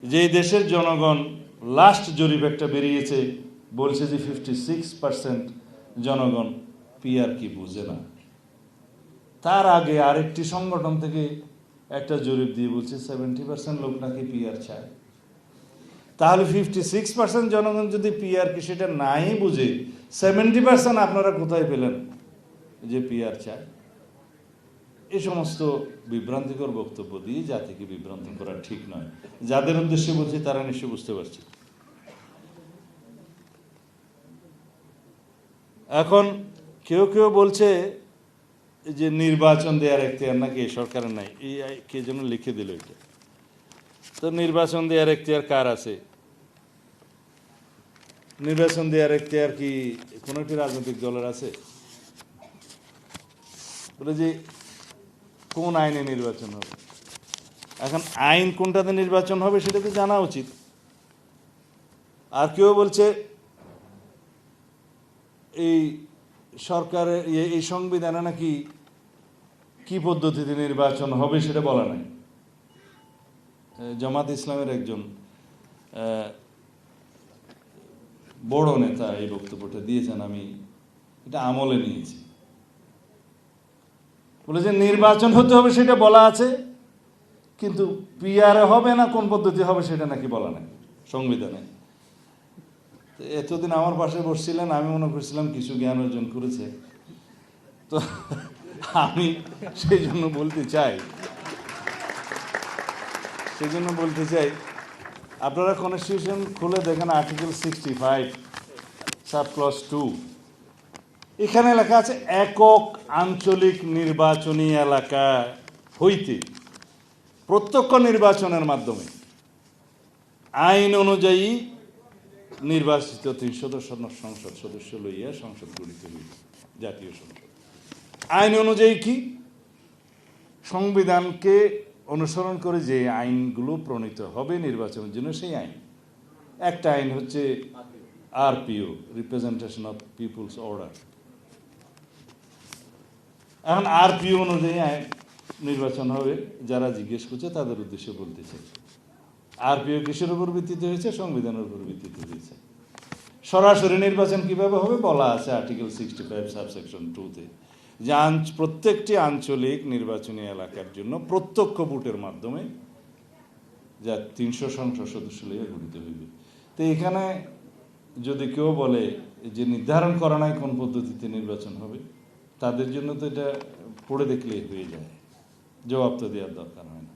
যে দেশের জনগণ লাস্ট জরিপ একটা বেরিয়েছে বলছে যে 56% জনগণ পিআর কি বুঝে না। তার আগে আরেকটি সংগঠন থেকে একটা জরিপ দিয়ে বলছে 70% লোক নাকি পিআর চায়। তাহলে 56% জনগণ যদি পিআর কি সেটা নাই বুঝে 70% আপনারা কোথায় পেলেন যে পিআর চায়? এই সমস্ত বিভ্রান্তিকর বক্তব্য দিয়ে জাতিকে বিভ্রান্ত করা ঠিক নয়। যাদের উদ্দেশ্যে বলছি তারা নিশ্চয় বুঝতে পারছে। এখন কেউ কেউ বলছে যে নির্বাচন দেওয়ার এখতিয়ার নাকি সরকারের নাই, এই কে যেন লিখে দিল এটা। তো নির্বাচন দেওয়ার এখতিয়ার কার আছে? নির্বাচন দেওয়ার এখতিয়ার কি কোনো একটি রাজনৈতিক দলের আছে? বলে যে কোন আইনে নির্বাচন হবে। এখন আইন কোনটাতে নির্বাচন হবে সেটা তো জানা উচিত। আর কেউ বলছে এই সরকারের এই সংবিধানে নাকি কি পদ্ধতিতে নির্বাচন হবে সেটা বলা নাই। জামাত ইসলামের একজন বড় নেতা এই বক্তব্যটা দিয়েছেন, আমি এটা আমলে নিয়েছি। বলে যে নির্বাচন হতে হবে সেটা বলা আছে, কিন্তু পিআরে হবে না কোন পদ্ধতি হবে সেটা নাকি বলা নাই সংবিধানে। এতদিন আমার পাশে বসছিলেন, আমি মনে করছিলাম কিছু জ্ঞান অর্জন করেছে। তো আমি সেই জন্য বলতে চাই আপনারা কনস্টিটিউশন খুলে দেখেন আর্টিকেল 65 সাব ক্লজ 2, এখানে লেখা আছে একক আঞ্চলিক নির্বাচনী এলাকা হইতে প্রত্যক্ষ নির্বাচনের মাধ্যমে আইন অনুযায়ী নির্বাচিত 3 সদস্য সংসদ সদস্য লইয়া সংসদ গঠিত হইবে। জাতীয় সংসদ আইন অনুযায়ী কি? সংবিধানকে অনুসরণ করে যে আইনগুলো প্রণীত হবে নির্বাচনের জন্য সেই আইন। একটা আইন হচ্ছে RPO, representation of people's order. এখন আরপিও অনুযায়ী আইন নির্বাচন হবে। যারা জিজ্ঞেস করছে তাদের উদ্দেশ্যে বলতে চাই, আরপিও কিসের উপর ভিত্তিতে হয়েছে? সংবিধানের উপর ভিত্তিতে হয়েছে। সরাসরি নির্বাচন কিভাবে হবে বলা আছে আর্টিকেল 65 সাবসেকশন 2-তে, যে প্রত্যেকটি আঞ্চলিক নির্বাচনী এলাকার জন্য প্রত্যক্ষ ভোটের মাধ্যমে যা 300 সংসদ সদস্য লিয়ে গঠিত হইবে। তো এখানে যদি কেউ বলে যে নির্ধারণ করা নাই কোন পদ্ধতিতে নির্বাচন হবে, তাদের জন্য তো এটা পড়ে দেখলেই হয়ে যায়, জবাব তো দেওয়ার দরকার হয় না।